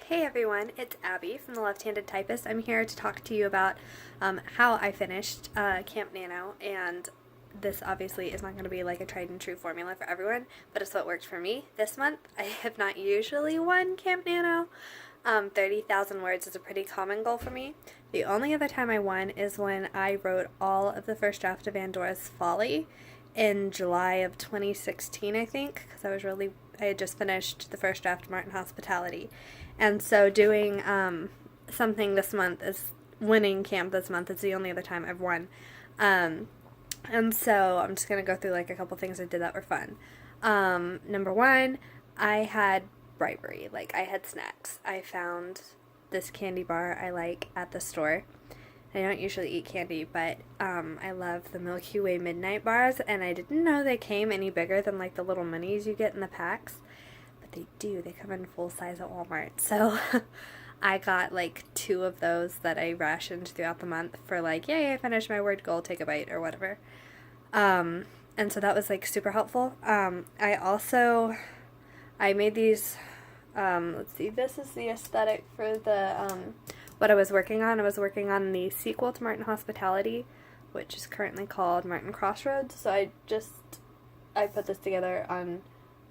Hey everyone, it's Abby from the Left-Handed Typist. I'm here to talk to you about how I finished Camp NaNo, and this obviously is not going to be like a tried and true formula for everyone, but it's what worked for me this month. I have not usually won Camp NaNo. 30,000 words is a pretty common goal for me. The only other time I won is when I wrote all of the first draft of Andora's Folly in July of 2016, I think, because I had just finished the first draft of Martin Hospitality. And so doing something this month is winning camp this month. It's the only other time I've won. And so I'm just going to go through like a couple things I did that were fun. Number one, I had bribery. Like I had snacks. I found this candy bar I like at the store. I don't usually eat candy, but I love the Milky Way Midnight bars, and I didn't know they came any bigger than like the little minis you get in the packs. They do. They come in full size at Walmart. So I got like 2 of those that I rationed throughout the month for like, yay, I finished my word goal, take a bite or whatever. And so that was like super helpful. I made these, let's see, this is the aesthetic for the, what I was working on. I was working on the sequel to Martin Hospitality, which is currently called Martin Crossroads. So I put this together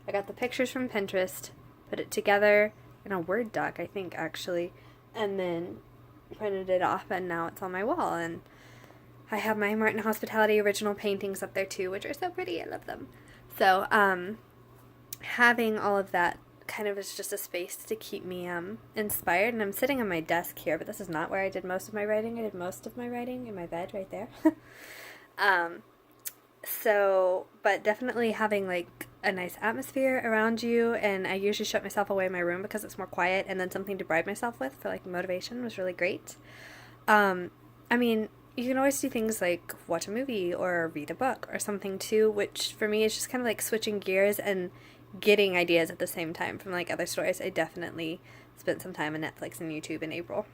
I got the pictures from Pinterest, put it together in a Word doc, I think, actually, and then printed it off, and now it's on my wall, and I have my Martin Hospitality original paintings up there, too, which are so pretty. I love them. So, having all of that kind of is just a space to keep me inspired, and I'm sitting on my desk here, but this is not where I did most of my writing. I did most of my writing in my bed right there. But definitely having like a nice atmosphere around you, and I usually shut myself away in my room because it's more quiet, and then something to bribe myself with for like motivation was really great. I mean, you can always do things like watch a movie or read a book or something too, which for me is just kind of like switching gears and getting ideas at the same time from like other stories. I definitely spent some time on Netflix and YouTube in April.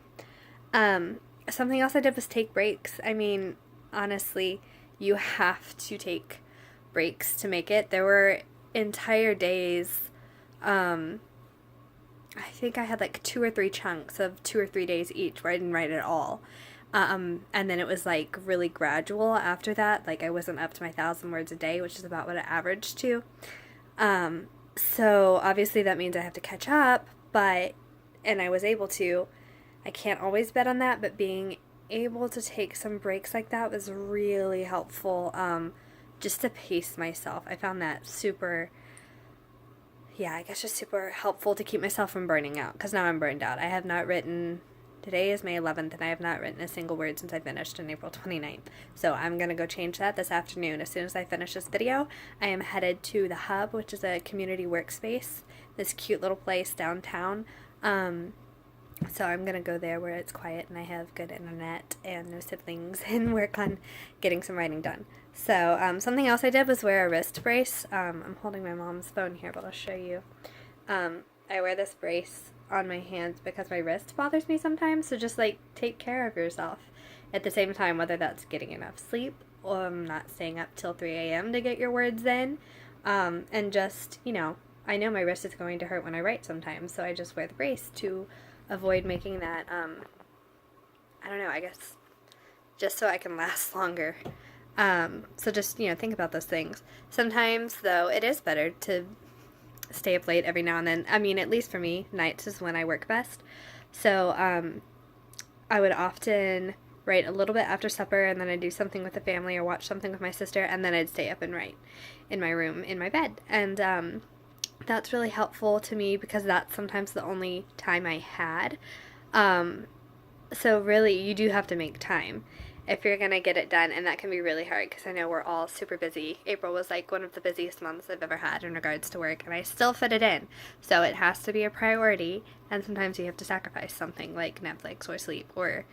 Something else I did was take breaks. I mean, honestly, you have to take breaks to make it. There were entire days, I think I had like 2 or 3 chunks of 2 or 3 days each where I didn't write at all. And then it was like really gradual after that. Like I wasn't up to my 1,000 words a day, which is about what I averaged to. So obviously that means I have to catch up, and I was able to. I can't always bet on that, but being able to take some breaks like that was really helpful, just to pace myself. I found that super helpful to keep myself from burning out, because now I'm burned out. I have not written, today is May 11th, and I have not written a single word since I finished on April 29th. So I'm going to go change that this afternoon. As soon as I finish this video, I am headed to the Hub, which is a community workspace, this cute little place downtown. So I'm going to go there where it's quiet and I have good internet and no siblings and work on getting some writing done. So something else I did was wear a wrist brace. I'm holding my mom's phone here, but I'll show you. I wear this brace on my hands because my wrist bothers me sometimes. So just like take care of yourself at the same time, whether that's getting enough sleep or not staying up till 3 a.m. to get your words in. And just, I know my wrist is going to hurt when I write sometimes, so I just wear the brace to avoid making that, I don't know, I guess, just so I can last longer. So just, think about those things. Sometimes, though, it is better to stay up late every now and then. I mean, at least for me, nights is when I work best. So, I would often write a little bit after supper, and then I'd do something with the family or watch something with my sister, and then I'd stay up and write in my room, in my bed. And, that's really helpful to me because that's sometimes the only time I had. So really, you do have to make time if you're going to get it done, and that can be really hard because I know we're all super busy. April was like one of the busiest months I've ever had in regards to work, and I still fit it in. So it has to be a priority, and sometimes you have to sacrifice something like Netflix or sleep or,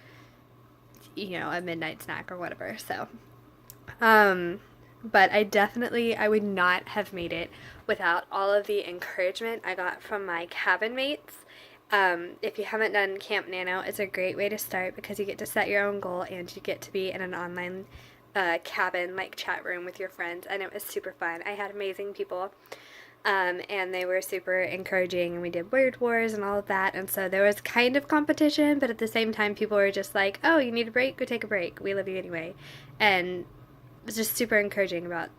a midnight snack or whatever. So, but I would not have made it without all of the encouragement I got from my cabin mates. If you haven't done Camp NaNo, it's a great way to start because you get to set your own goal and you get to be in an online cabin, like chat room with your friends, and it was super fun. I had amazing people And they were super encouraging, and we did word wars and all of that, and so there was kind of competition, but at the same time people were just like, oh, you need a break, go take a break, we love you anyway. And it was just super encouraging about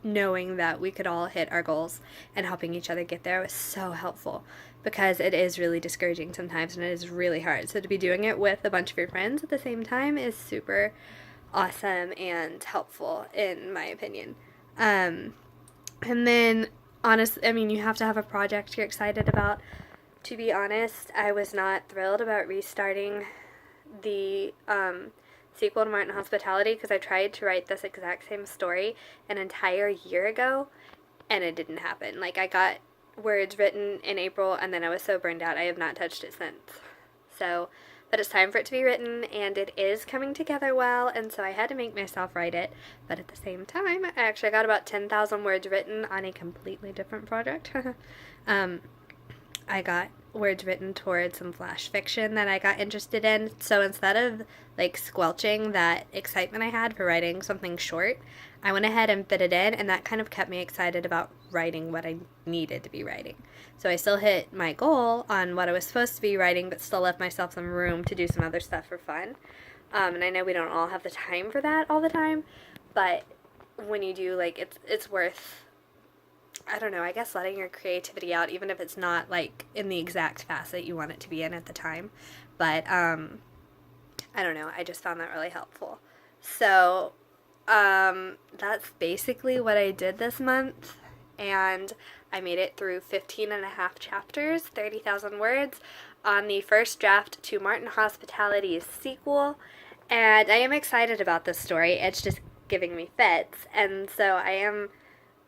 knowing that we could all hit our goals, and helping each other get there was so helpful, because it is really discouraging sometimes and it is really hard. So to be doing it with a bunch of your friends at the same time is super awesome and helpful, in my opinion. And then honestly, I mean, you have to have a project you're excited about. To be honest, I was not thrilled about restarting the sequel to Martin Hospitality, because I tried to write this exact same story an entire year ago, and it didn't happen. Like, I got words written in April, and then I was so burned out I have not touched it since. So, but it's time for it to be written, and it is coming together well, and so I had to make myself write it. But at the same time, I actually got about 10,000 words written on a completely different project. I got words written towards some flash fiction that I got interested in. So instead of like squelching that excitement I had for writing something short, I went ahead and fit it in, and that kind of kept me excited about writing what I needed to be writing. So I still hit my goal on what I was supposed to be writing, but still left myself some room to do some other stuff for fun. And I know we don't all have the time for that all the time, but when you do, like, it's worth, I don't know, I guess letting your creativity out, even if it's not like in the exact facet you want it to be in at the time. But I don't know, I just found that really helpful. So that's basically what I did this month, and I made it through 15 and a half chapters, 30,000 words, on the first draft to Martin Hospitality's sequel, and I am excited about this story. It's just giving me fits, and so I am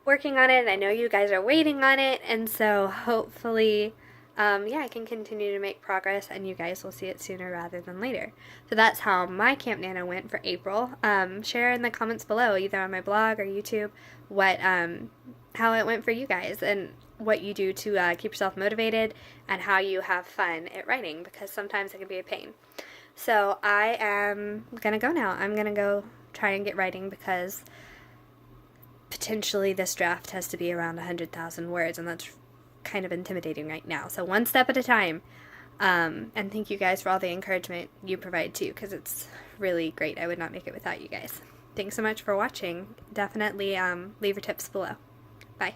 working on it, and I know you guys are waiting on it, and so hopefully I can continue to make progress, and you guys will see it sooner rather than later. So that's how my Camp Nano went for April. Share in the comments below, either on my blog or YouTube, what how it went for you guys, and what you do to keep yourself motivated, and how you have fun at writing, because sometimes it can be a pain. So I am gonna go now. I'm gonna go try and get writing, because potentially this draft has to be around 100,000 words, and that's kind of intimidating right now. So one step at a time. And thank you guys for all the encouragement you provide too, because it's really great. I would not make it without you guys. Thanks so much for watching. Definitely leave your tips below. Bye.